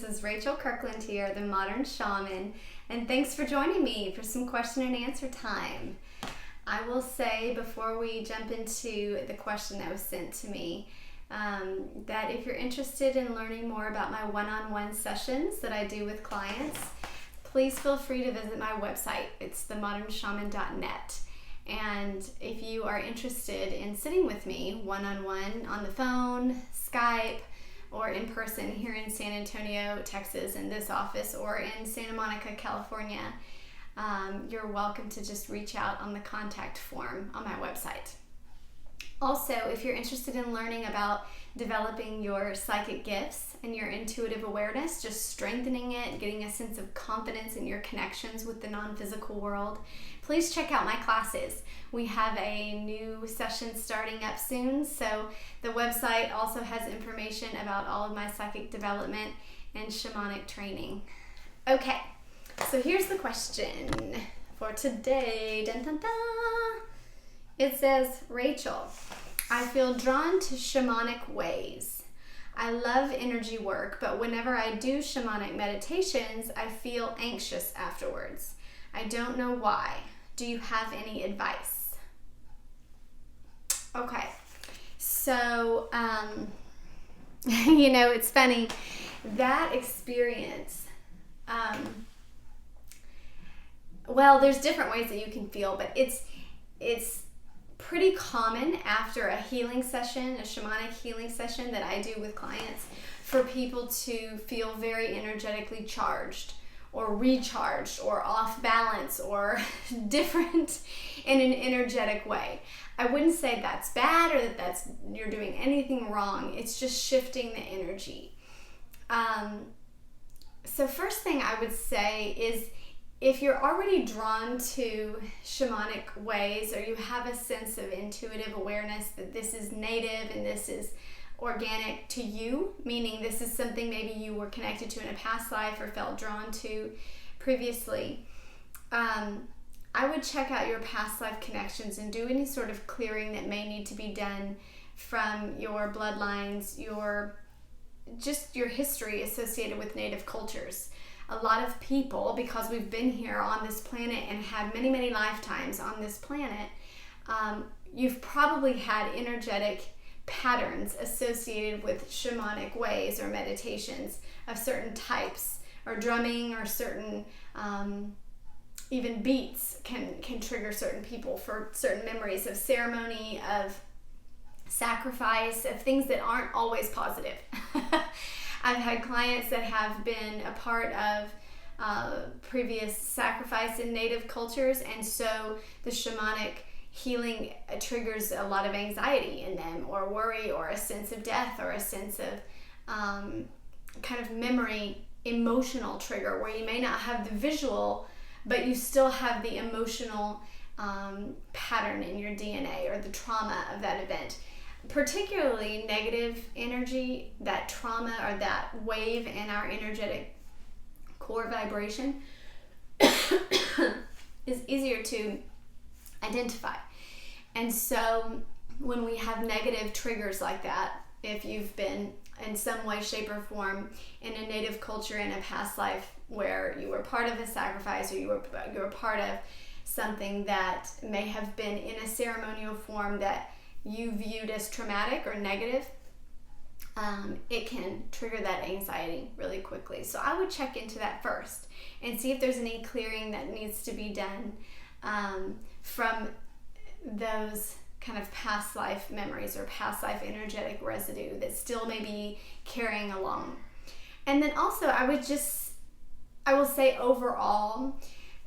is Rachel Kirkland here, the Modern Shaman, and thanks for joining me for some question and answer time. I will say before we jump into the question that was sent to me, that if you're interested in learning more about my one-on-one sessions that I do with clients, please feel free to visit my website. It's themodernshaman.net. And if you are interested in sitting with me one-on-one on the phone, Skype, or in person here in San Antonio, Texas, in this office, or in Santa Monica, California, you're welcome to just reach out on the contact form on my website. Also, if you're interested in learning about developing your psychic gifts and your intuitive awareness, just strengthening it, getting a sense of confidence in your connections with the non-physical world, please check out my classes. We have a new session starting up soon, so the website also has information about all of my psychic development and shamanic training. Okay, so here's the question for today. Dun, dun, dun. It says, Rachel, I feel drawn to shamanic ways. I love energy work, but whenever I do shamanic meditations, I feel anxious afterwards. I don't know why. Do you have any advice? Okay, so, it's funny. That experience, there's different ways that you can feel, but it's pretty common after a healing session, a shamanic healing session that I do with clients, for people to feel very energetically charged or recharged or off balance or different in an energetic way. I wouldn't say that's bad or that you're doing anything wrong. It's just shifting the energy. So first thing I would say is, if you're already drawn to shamanic ways, or you have a sense of intuitive awareness that this is native and this is organic to you, meaning this is something maybe you were connected to in a past life or felt drawn to previously, I would check out your past life connections and do any sort of clearing that may need to be done from your bloodlines, your history associated with native cultures. A lot of people, because we've been here on this planet and had many, many lifetimes on this planet, you've probably had energetic patterns associated with shamanic ways or meditations of certain types, or drumming, or certain even beats can trigger certain people for certain memories of ceremony, of sacrifice, of things that aren't always positive. I've had clients that have been a part of previous sacrifice in native cultures, and so the shamanic healing triggers a lot of anxiety in them, or worry, or a sense of death, or a sense of kind of memory, emotional trigger, where you may not have the visual, but you still have the emotional pattern in your DNA, or the trauma of that event. Particularly negative energy, that trauma or that wave in our energetic core vibration is easier to identify. And so when we have negative triggers like that, if you've been in some way, shape, or form in a native culture in a past life where you were part of a sacrifice, or you were part of something that may have been in a ceremonial form that you viewed as traumatic or negative, it can trigger that anxiety really quickly. So I would check into that first and see if there's any clearing that needs to be done from those kind of past life memories or past life energetic residue that still may be carrying along. And then also I will say overall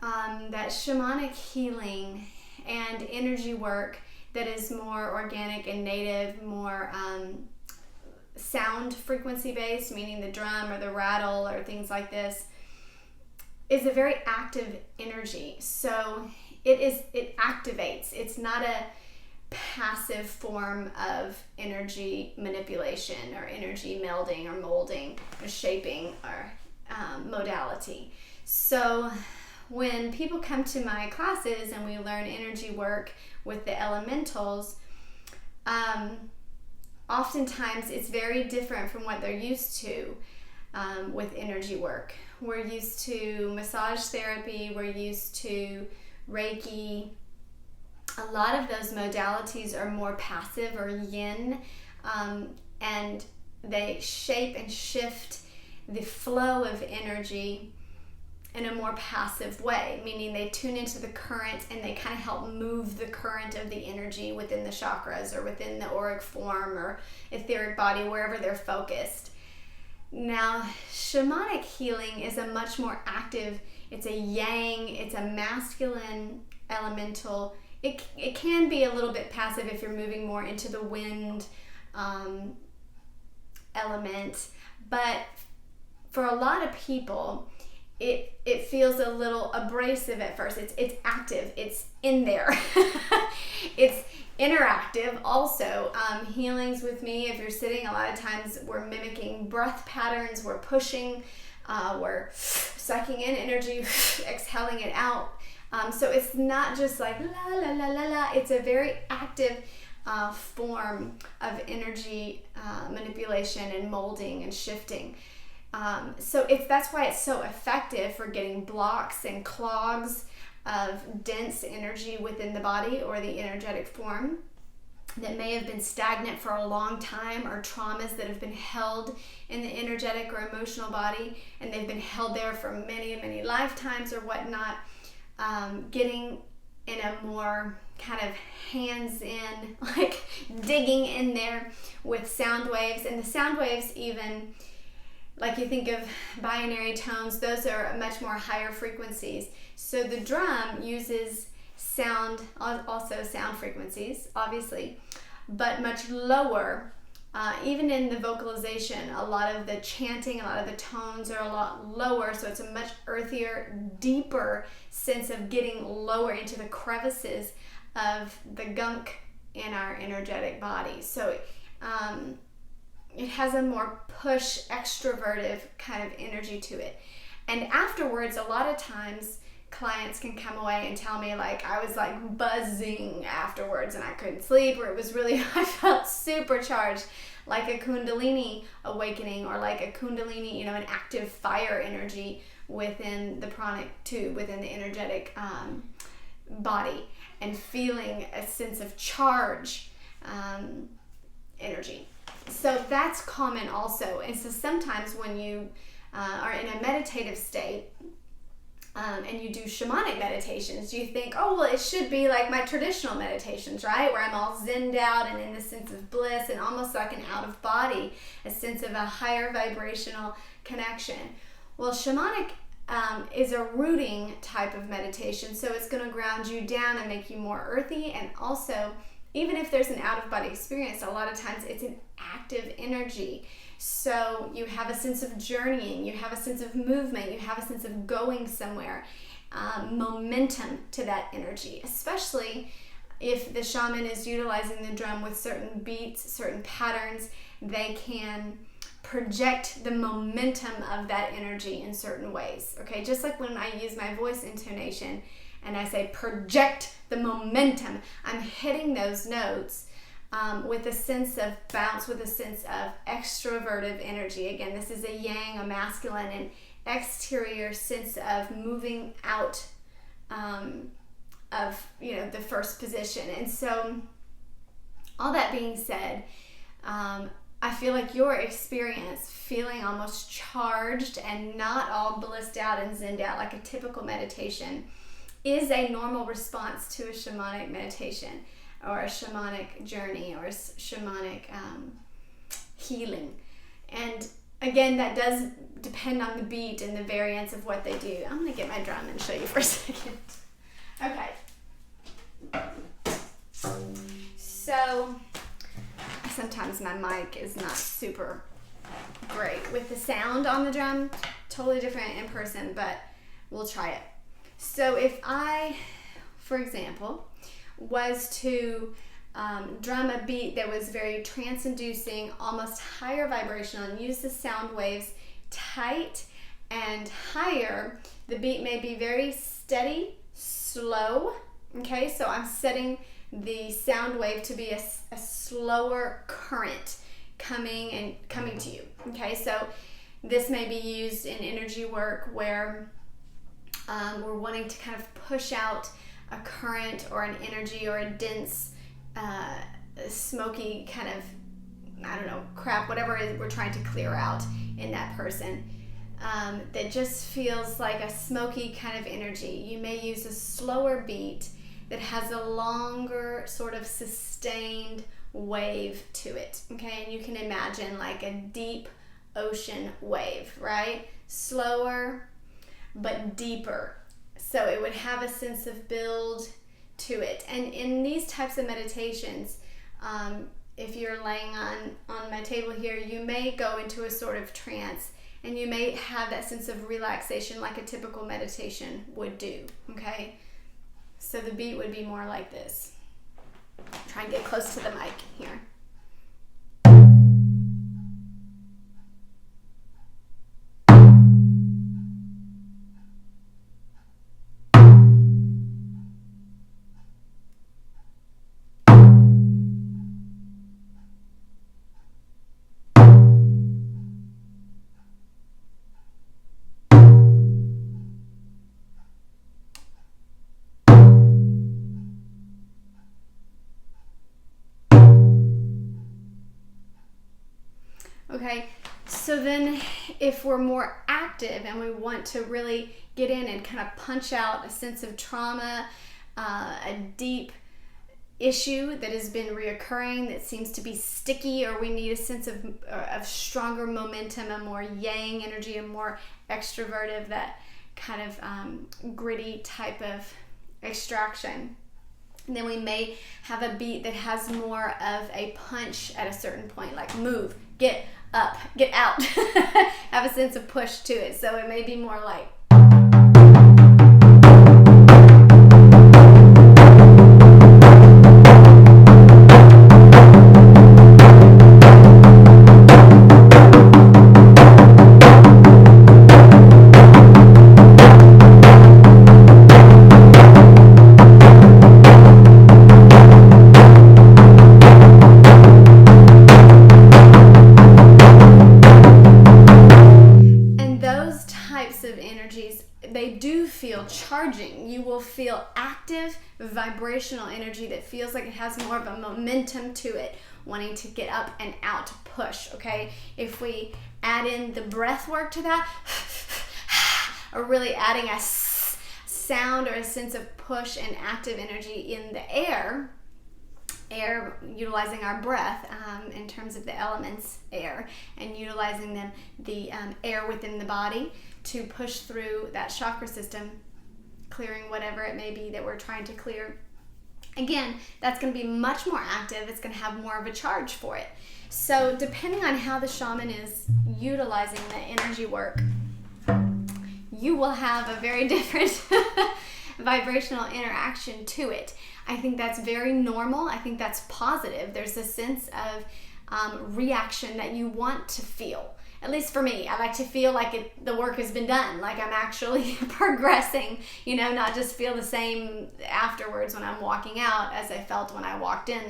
that shamanic healing and energy work that is more organic and native, more sound frequency based, meaning the drum or the rattle or things like this, is a very active energy. So it activates. It's not a passive form of energy manipulation or energy melding or molding or shaping or modality. So when people come to my classes and we learn energy work with the elementals, oftentimes it's very different from what they're used to. with energy work. We're used to massage therapy, we're used to Reiki. A lot of those modalities are more passive or yin, and they shape and shift the flow of energy in a more passive way, meaning they tune into the current and they kind of help move the current of the energy within the chakras or within the auric form or etheric body, wherever they're focused. Now, shamanic healing is a much more active, it's a yang, it's a masculine elemental. It can be a little bit passive if you're moving more into the wind element, but for a lot of people, it feels a little abrasive at first. It's active, it's in there. It's interactive also. Healings with me, if you're sitting, a lot of times we're mimicking breath patterns, we're pushing, we're sucking in energy, exhaling it out. So it's not just like la la la la la, it's a very active form of energy manipulation and molding and shifting. So that's why it's so effective for getting blocks and clogs of dense energy within the body or the energetic form that may have been stagnant for a long time, or traumas that have been held in the energetic or emotional body and they've been held there for many, many lifetimes or whatnot. Getting in a more kind of hands-in, like digging in there with sound waves. And the sound waves, even like you think of binary tones, those are much more higher frequencies. So the drum uses sound, also sound frequencies, obviously, but much lower. Even in the vocalization, a lot of the chanting, a lot of the tones are a lot lower, so it's a much earthier, deeper sense of getting lower into the crevices of the gunk in our energetic body. So it has a more push, extrovertive kind of energy to it. And afterwards, a lot of times, clients can come away and tell me, like, I was like buzzing afterwards and I couldn't sleep, or it was really, I felt supercharged, like a kundalini awakening, or like a kundalini, an active fire energy within the pranic tube, within the energetic body, and feeling a sense of charge energy. So that's common also. And so sometimes when you are in a meditative state, and you do shamanic meditations, you think, oh, well, it should be like my traditional meditations, right? Where I'm all zenned out and in a sense of bliss and almost like an out of body, a sense of a higher vibrational connection. Well, shamanic is a rooting type of meditation, so it's going to ground you down and make you more earthy. And also, even if there's an out of body experience, a lot of times it's an active energy. So you have a sense of journeying, you have a sense of movement, you have a sense of going somewhere, momentum to that energy, especially if the shaman is utilizing the drum with certain beats, certain patterns. They can project the momentum of that energy in certain ways. Okay, just like when I use my voice intonation and I say project the momentum, I'm hitting those notes with a sense of bounce, with a sense of extrovertive energy. Again, this is a yang, a masculine, and exterior sense of moving out of the first position. And so, all that being said, I feel like your experience feeling almost charged and not all blissed out and zenned out like a typical meditation is a normal response to a shamanic meditation, or a shamanic journey, or a shamanic healing. And again, that does depend on the beat and the variance of what they do. I'm going to get my drum and show you for a second. Okay. So, sometimes my mic is not super great with the sound on the drum. Totally different in person, but we'll try it. So if I, for example, was to drum a beat that was very trance-inducing, almost higher vibrational, and use the sound waves tight and higher, the beat may be very steady, slow. Okay, so I'm setting the sound wave to be a slower current coming to you. Okay, so This may be used in energy work where we're wanting to kind of push out a current or an energy or a dense, smoky kind of, crap, whatever it is we're trying to clear out in that person. That just feels like a smoky kind of energy. You may use a slower beat that has a longer sort of sustained wave to it, okay? And you can imagine like a deep ocean wave, right? Slower, but deeper. So it would have a sense of build to it. And in these types of meditations, if you're laying on my table here, you may go into a sort of trance, and you may have that sense of relaxation like a typical meditation would do, okay? So the beat would be more like this. Try and get close to the mic here. Okay, so then if we're more active and we want to really get in and kind of punch out a sense of trauma, a deep issue that has been reoccurring that seems to be sticky, or we need a sense of stronger momentum, a more yang energy, a more extrovertive, that kind of gritty type of extraction, and then we may have a beat that has more of a punch at a certain point, like move, get up, get out, have a sense of push to it. So it may be more like, they do feel charging. You will feel active vibrational energy that feels like it has more of a momentum to it, wanting to get up and out, to push, okay? If we add in the breath work to that, or really adding a sound or a sense of push and active energy in the air, utilizing our breath in terms of the elements air, and utilizing them, the air within the body to push through that chakra system, clearing whatever it may be that we're trying to clear. Again, that's going to be much more active. It's going to have more of a charge for it. So depending on how the shaman is utilizing the energy work, you will have a very different vibrational interaction to it. I think that's very normal. I think that's positive. There's a sense of reaction that you want to feel. At least for me, I like to feel like the work has been done, like I'm actually progressing, not just feel the same afterwards when I'm walking out as I felt when I walked in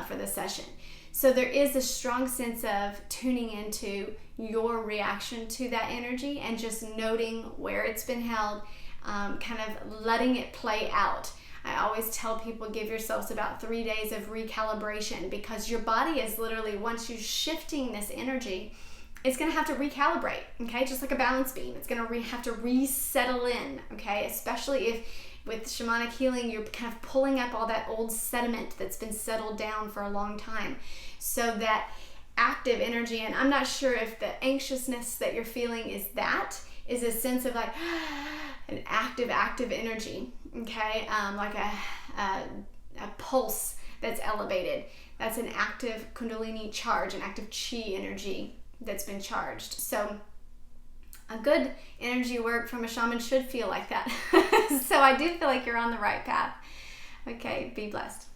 for the session. So there is a strong sense of tuning into your reaction to that energy and just noting where it's been held, kind of letting it play out. I always tell people, give yourselves about 3 days of recalibration, because your body is literally, once you're shifting this energy, it's going to have to recalibrate, okay? Just like a balance beam. It's going to have to resettle in, okay? Especially if with shamanic healing, you're kind of pulling up all that old sediment that's been settled down for a long time. So that active energy, and I'm not sure if the anxiousness that you're feeling is a sense of like an active energy, okay? Like a pulse that's elevated. That's an active kundalini charge, an active chi energy that's been charged. So a good energy work from a shaman should feel like that. So I do feel like you're on the right path. Okay, be blessed.